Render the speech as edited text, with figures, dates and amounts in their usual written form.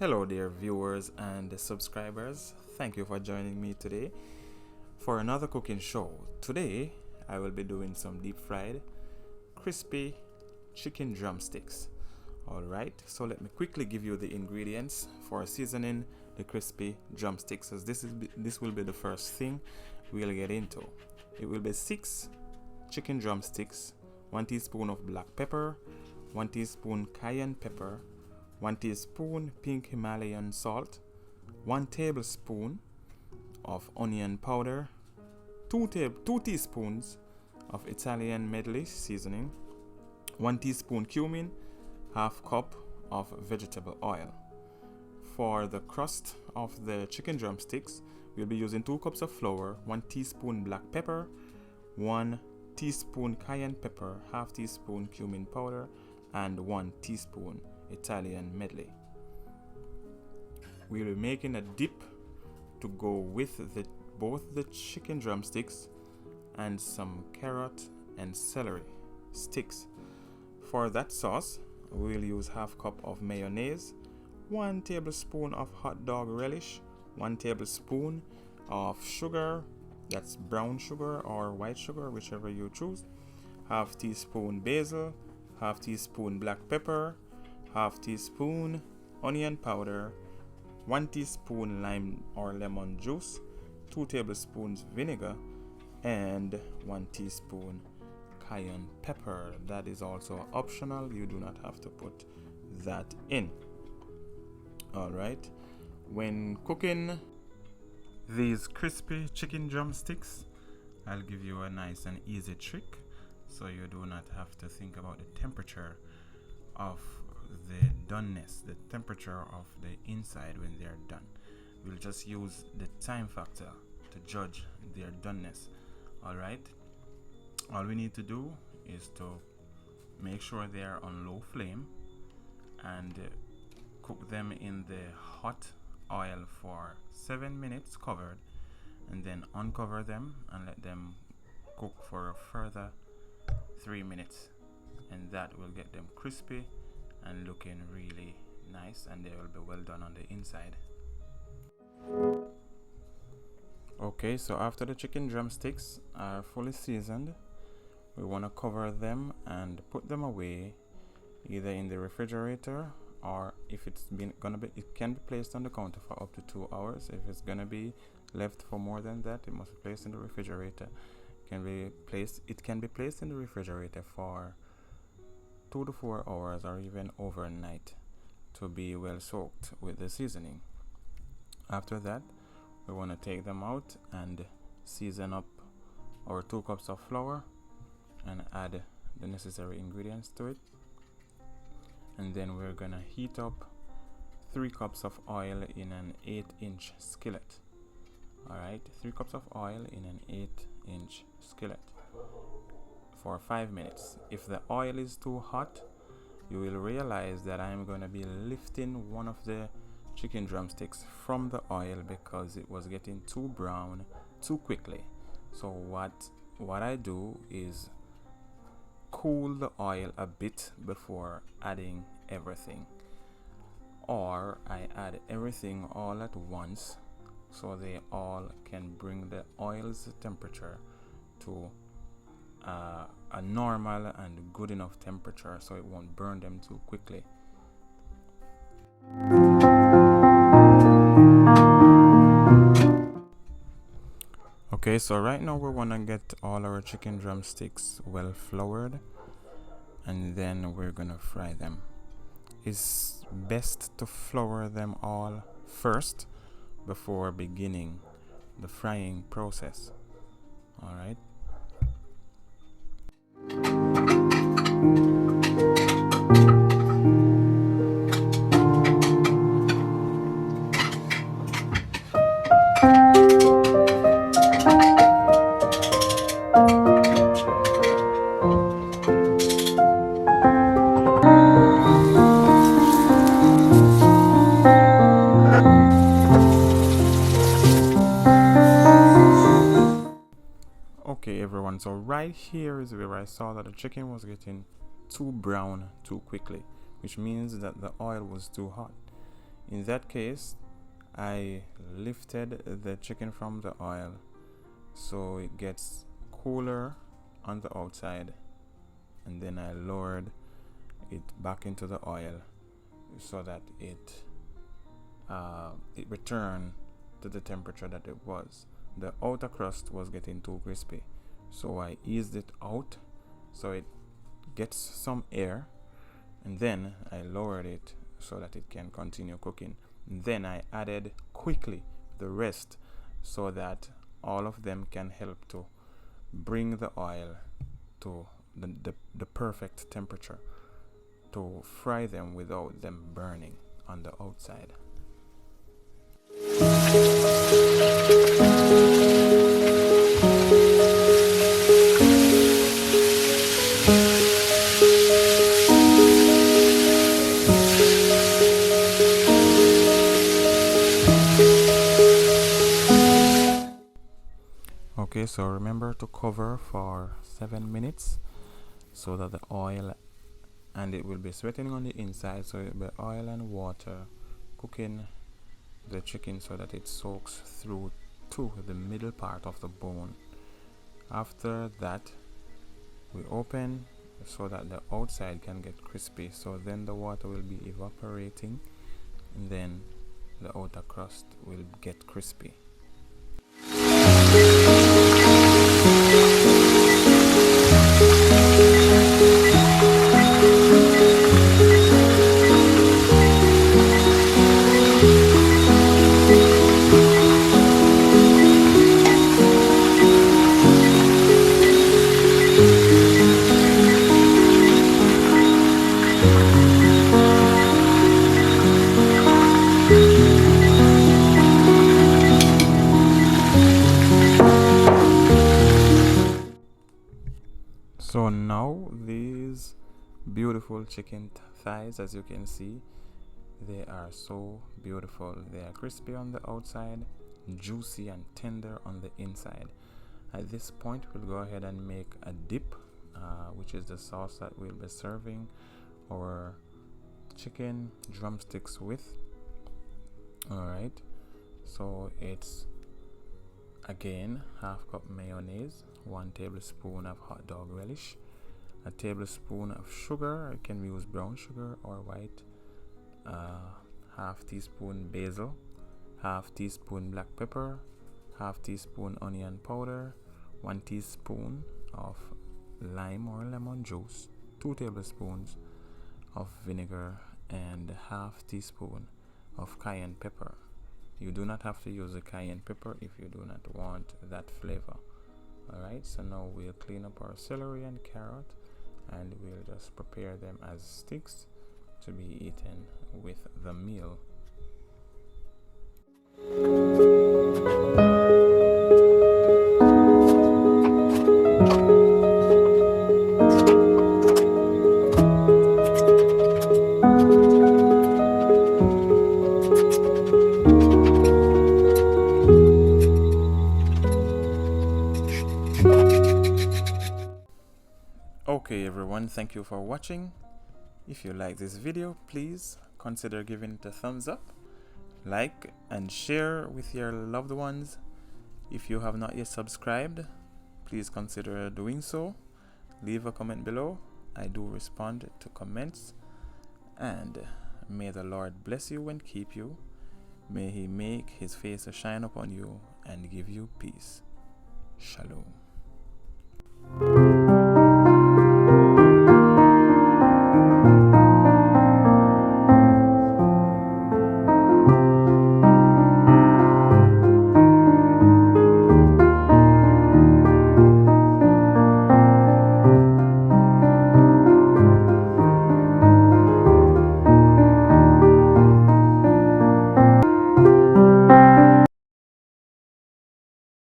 Hello there, viewers and subscribers. Thank you for joining me today for another cooking show. Today, I will be doing some deep fried, crispy chicken drumsticks. Alright, so let me quickly give you the ingredients for seasoning the crispy drumsticks, as this will be the first thing we'll get into. It will be 6 chicken drumsticks, 1 teaspoon of black pepper, 1 teaspoon cayenne pepper, 1 teaspoon pink Himalayan salt, 1 tablespoon of onion powder, 2 teaspoons of Italian medley seasoning, 1 teaspoon cumin, half cup of vegetable oil. For the crust of the chicken drumsticks, we'll be using 2 cups of flour, 1 teaspoon black pepper, 1 teaspoon cayenne pepper, half teaspoon cumin powder, and 1 teaspoon Italian medley. We'll be making a dip to go with both the chicken drumsticks and some carrot and celery sticks. For that sauce, we'll use half cup of mayonnaise, 1 tablespoon of hot dog relish, 1 tablespoon of sugar, that's brown sugar or white sugar, whichever you choose, half teaspoon basil, half teaspoon black pepper, half teaspoon onion powder, 1 teaspoon lime or lemon juice, 2 tablespoons vinegar, and 1 teaspoon cayenne pepper. That is also optional. You do not have to put that in. Alright, when cooking these crispy chicken drumsticks, I'll give you a nice and easy trick so you do not have to think about the temperature of the doneness, the temperature of the inside when they're done. We'll just use the time factor to judge their doneness. Alright, all we need to do is to make sure they are on low flame and cook them in the hot oil for 7 minutes covered, and then uncover them and let them cook for a further 3 minutes, and that will get them crispy and looking really nice, and they will be well done on the inside. Okay, so after the chicken drumsticks are fully seasoned, we want to cover them and put them away either in the refrigerator, or if it can be placed on the counter for up to 2 hours. If it's gonna be left for more than that, it must be placed in the refrigerator. It can be placed in the refrigerator for 2 to 4 hours or even overnight to be well soaked with the seasoning. After that, we want to take them out and season up our 2 cups of flour and add the necessary ingredients to it. And then we're gonna heat up 3 cups of oil in an 8-inch skillet. Alright, 3 cups of oil in an 8-inch skillet for 5 minutes. If the oil is too hot, you will realize that I'm going to be lifting one of the chicken drumsticks from the oil because it was getting too brown too quickly. So what I do is cool the oil a bit before adding everything, or I add everything all at once so they all can bring the oil's temperature to a normal and good enough temperature so it won't burn them too quickly. Okay, so right now we want to get all our chicken drumsticks well floured, and then we're gonna fry them. It's best to flour them all first before beginning the frying process. Alright. Okay everyone, so right here is where I saw that the chicken was getting too brown too quickly, which means that the oil was too hot. In that case, I lifted the chicken from the oil so it gets cooler on the outside, and then I lowered it back into the oil so that it returned to the temperature that it was. The outer crust was getting too crispy, so I eased it out so it gets some air, and then I lowered it so that it can continue cooking. And then I added quickly the rest so that all of them can help to bring the oil to the perfect temperature to fry them without them burning on the outside. Okay, so remember to cover for 7 minutes so that the oil, and it will be sweating on the inside, so it will be oil and water cooking the chicken so that it soaks through to the middle part of the bone. After that, we open so that the outside can get crispy, so then the water will be evaporating and then the outer crust will get crispy. So now these beautiful chicken thighs, as you can see, they are so beautiful. They are crispy on the outside, juicy and tender on the inside. At this point, we'll go ahead and make a dip, which is the sauce that we'll be serving our chicken drumsticks with. Alright, so it's again half cup mayonnaise, 1 tablespoon of hot dog relish, a tablespoon of sugar. I can use brown sugar or white, half teaspoon basil, half teaspoon black pepper, half teaspoon onion powder, 1 teaspoon of lime or lemon juice, 2 tablespoons of vinegar, and half teaspoon of cayenne pepper. You do not have to use the cayenne pepper if you do not want that flavor. Alright, so now we'll clean up our celery and carrot, and we'll just prepare them as sticks to be eaten with the meal. Okay everyone, thank you for watching. If you like this video, please consider giving it a thumbs up, like and share with your loved ones. If you have not yet subscribed, please consider doing so. Leave a comment below. I do respond to comments, and may the Lord bless you and keep you. May he make his face to shine upon you and give you peace. Shalom.